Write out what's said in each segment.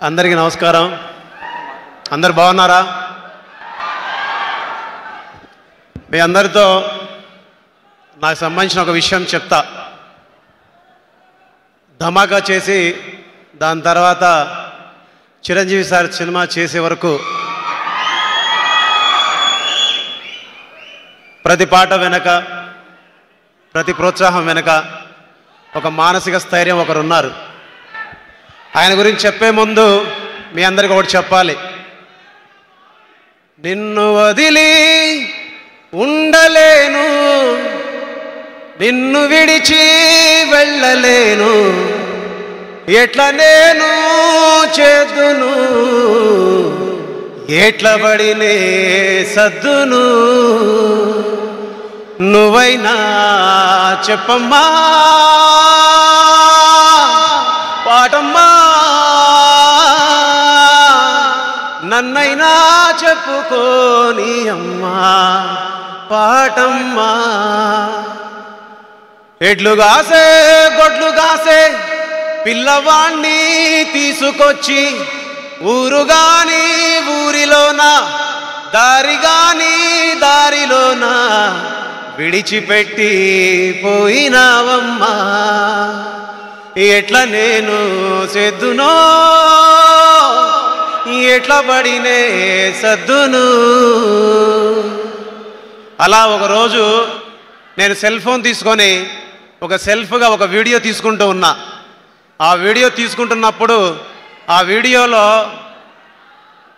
అందరికీ నమస్కారం. అందరు బాగున్నారా? మీ అందరితో నాకు సంబంధించిన ఒక విషయం చెప్తా. ధమాకా చేసి దాని తర్వాత చిరంజీవి సార్ సినిమా చేసే వరకు ప్రతి పాట వెనక, ప్రతి ప్రోత్సాహం వెనక ఒక మానసిక స్థైర్యం ఒకరున్నారు. ఆయన గురించి చెప్పే ముందు మీ అందరికీ ఒకటి చెప్పాలి. నిన్ను వదిలి ఉండలేను, నిన్ను విడిచి వెళ్ళలేను, ఎట్లా నేను చేదును, ఎట్ల పడినే సద్దును, నువ్వైనా చెప్పమ్మా పాటమ్మా, నన్నైనా చెప్పుకోని అమ్మా పాటమ్మా. ఎడ్లు గాసే గొడ్లు గాసే పిల్లవాణ్ణి తీసుకొచ్చి ఊరుగాని ఊరిలోన, దారిగాని దారిలోన విడిచిపెట్టి పోయినావమ్మా, ఎట్లా నేను సెద్దునో, ఎట్లా పడినే సద్దును. అలా ఒకరోజు నేను సెల్ ఫోన్ తీసుకొని ఒక సెల్ఫ్గా ఒక వీడియో తీసుకుంటూ ఉన్నా. ఆ వీడియో తీసుకుంటున్నప్పుడు ఆ వీడియోలో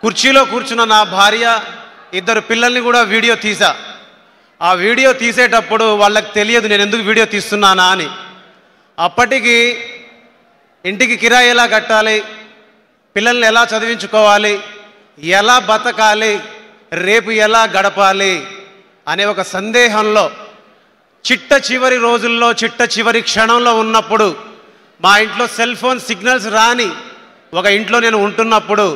కుర్చీలో కూర్చున్న నా భార్య, ఇద్దరు పిల్లల్ని కూడా వీడియో తీసా. ఆ వీడియో తీసేటప్పుడు వాళ్ళకి తెలియదు నేను ఎందుకు వీడియో తీస్తున్నానా అని. అప్పటికి ఇంటికి కిరాయి ఎలా కట్టాలి, పిల్లల్ని ఎలా చదివించుకోవాలి, ఎలా బతకాలి, రేపు ఎలా గడపాలి అనే ఒక సందేహంలో చిట్ట చివరి రోజుల్లో, చిట్ట చివరి క్షణంలో ఉన్నప్పుడు, మా ఇంట్లో సెల్ ఫోన్ సిగ్నల్స్ రాని ఒక ఇంట్లో నేను ఉంటున్నప్పుడు,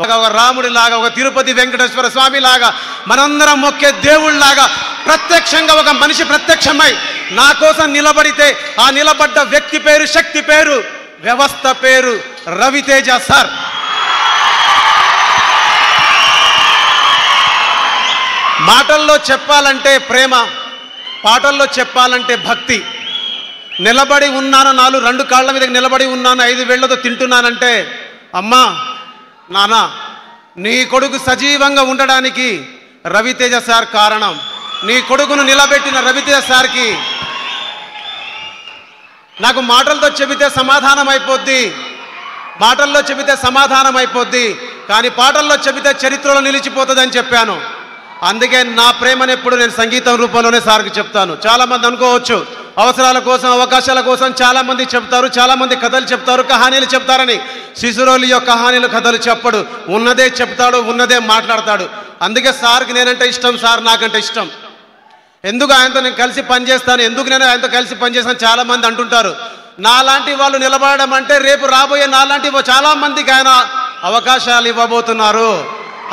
ఒక రాముడిలాగా, ఒక తిరుపతి వెంకటేశ్వర స్వామి లాగా, మనందరం మొక్కే దేవుళ్ళలాగా ప్రత్యక్షంగా ఒక మనిషి ప్రత్యక్షమై నా కోసం నిలబడితే, ఆ నిలబడ్డ వ్యక్తి పేరు, శక్తి పేరు, వ్యవస్థ పేరు రవితేజ సార్. మాటల్లో చెప్పాలంటే ప్రేమ, పాటల్లో చెప్పాలంటే భక్తి. నిలబడి ఉన్నాను, రెండు కాళ్ళ మీద నిలబడి ఉన్నాను, 5 వేళ్లతో తింటున్నానంటే, అమ్మా నాన్న నీ కొడుకు సజీవంగా ఉండడానికి రవితేజ సార్ కారణం. నీ కొడుకును నిలబెట్టిన రవితేజ సార్కి నాకు మాటలతో చెబితే సమాధానం అయిపోద్ది, మాటల్లో చెబితే సమాధానం అయిపోద్ది, కానీ పాటల్లో చెబితే చరిత్రలో నిలిచిపోతుందని చెప్పాను. అందుకే నా ప్రేమను ఎప్పుడు నేను సంగీతం రూపంలోనే సార్కి చెప్తాను. చాలామంది అనుకోవచ్చు అవసరాల కోసం, అవకాశాల కోసం చాలామంది చెప్తారు, చాలామంది కథలు చెప్తారు, కహానీలు చెప్తారని. శిశురోలి యొక్క కహానీలు, కథలు చెప్పడు, ఉన్నదే చెప్తాడు, ఉన్నదే మాట్లాడతాడు. అందుకే సార్కి నేనంటే ఇష్టం, సార్ నాకంటే ఇష్టం. ఎందుకు ఆయనతో నేను కలిసి పనిచేస్తాను, ఎందుకు నేను ఆయనతో కలిసి పనిచేస్తాను చాలామంది అంటుంటారు. నాలాంటి వాళ్ళు నిలబడడం అంటే రేపు రాబోయే నాలాంటి చాలామందికి ఆయన అవకాశాలు ఇవ్వబోతున్నారు.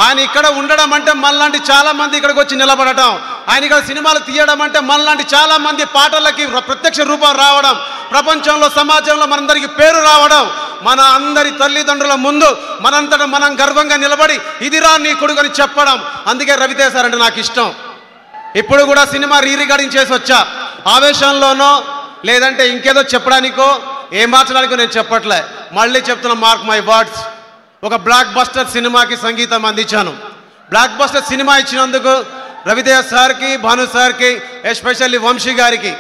ఆయన ఇక్కడ ఉండడం అంటే మనలాంటి చాలామంది ఇక్కడికి వచ్చి నిలబడటం, ఆయన ఇక్కడ సినిమాలు తీయడం అంటే మనలాంటి చాలామంది పాటలకి ప్రత్యక్ష రూపం రావడం, ప్రపంచంలో సమాజంలో మనందరికీ పేరు రావడం, మన అందరి తల్లిదండ్రుల ముందు మనంతట మనం గర్వంగా నిలబడి ఇదిరా నీ కొడుకు అని చెప్పడం. అందుకే రవితేజ సార్ అంటే నాకు ఇష్టం. ఇప్పుడు కూడా సినిమా రికార్డింగ్ చేసి వచ్చా. ఆవేశంలోనో లేదంటే ఇంకేదో చెప్పడానికో, ఏం మార్చడానికో నేను చెప్పట్లే, మళ్ళీ చెప్తున్నా, మార్క్ మై వర్డ్స్. ఒక బ్లాక్ బస్టర్ సినిమాకి సంగీతం అందించాను. బ్లాక్ బస్టర్ సినిమా ఇచ్చినందుకు రవితేజ సార్కి, భాను సార్కి, ఎస్పెషల్లీ వంశీ గారికి,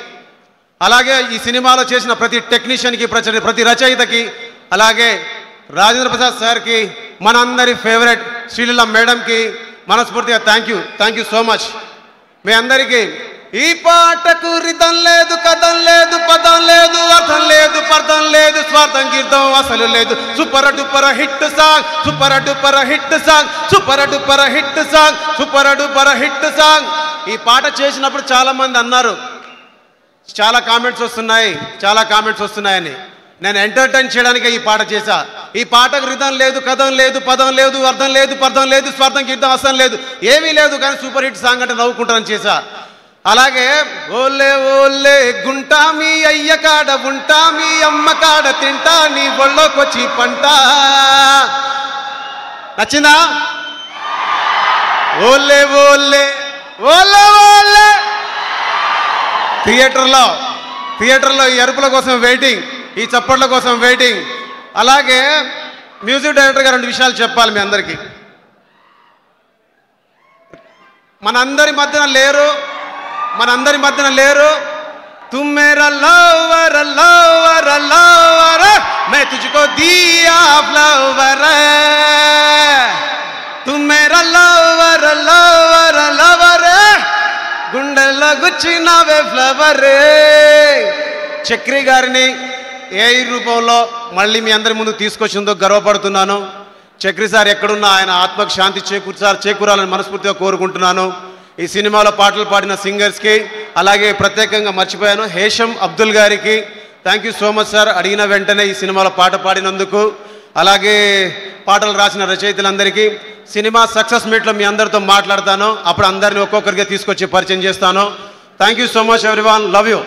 అలాగే ఈ సినిమాలో చేసిన ప్రతి టెక్నీషియన్కి, ప్రతి రచయితకి, అలాగే రాజేంద్ర ప్రసాద్ సార్కి, మనందరి ఫేవరెట్ శ్రీలీల మేడంకి మనస్ఫూర్తిగా థ్యాంక్ యూ సో మచ్. మీ అందరికీ ఈ పాటకు రిధం లేదు, కథం లేదు, పదం లేదు, అర్థం లేదు, పర్థం లేదు, స్వార్థం గీర్థం అసలు లేదు. Super duper hit song, super duper hit song, super duper hit song, super duper hit song. ఈ పాట చేసినప్పుడు చాలామంది అన్నారు, చాలా కామెంట్స్ వస్తున్నాయని. నేను ఎంటర్టైన్ చేయడానికి ఈ పాట చేశా. ఈ పాటకు రిధం లేదు, కథం లేదు, పదం లేదు, అర్థం లేదు, పర్థం లేదు, స్వార్థం గీర్థం అసలు లేదు, ఏమీ లేదు, కానీ సూపర్ హిట్ సాంగ్ అంటే నవ్వుకుంటానని చేశా. అలాగే ఓలే ఓలే గుంటా మీ అయ్య కాడ ఉంటా మీ అమ్మ కాడ తింటా నీ ఒళ్ళోకొచ్చి పంట. నచ్చిందా? ఓలే ఓలే ఓలే ఓలే. థియేటర్లో ఈ అరుపుల కోసం వెయిటింగ్, ఈ చప్పట్ల కోసం వెయిటింగ్. అలాగే మ్యూజిక్ డైరెక్టర్ గారు 2 విషయాలు చెప్పాలి మీ అందరికీ. మనందరి మధ్యన లేరు. తుమ్ మేరా లవర్ లవర్ లవర్ मैं तुझको दिया फ्लावर तुम मेरा लवर लवर लवर గుండెల్లో గుచ్చినవే ఫ్లవర్. చక్రి గారిని ఏ రూపంలో మళ్ళీ మీ అందరి ముందు తీసుకొచ్చిందో గర్వపడుతున్నాను. చక్రి సార్ ఎక్కడున్నా ఆయన ఆత్మకు శాంతి చేకూరాలని మనస్ఫూర్తిగా కోరుకుంటున్నాను. ఈ సినిమాలో పాటలు పాడిన సింగర్స్కి, అలాగే ప్రత్యేకంగా మర్చిపోయాను హేషం అబ్దుల్ గారికి thank you so much sir, అడిగిన వెంటనే ఈ సినిమాలో పాట పాడినందుకు. అలాగే పాటలు రాసిన రచయితలందరికీ. సినిమా సక్సెస్ మీట్లో మీ అందరితో మాట్లాడతాను, అప్పుడు అందరినీ ఒక్కొక్కరిగా తీసుకొచ్చి పరిచయం చేస్తాను. Thank you so much everyone, love you.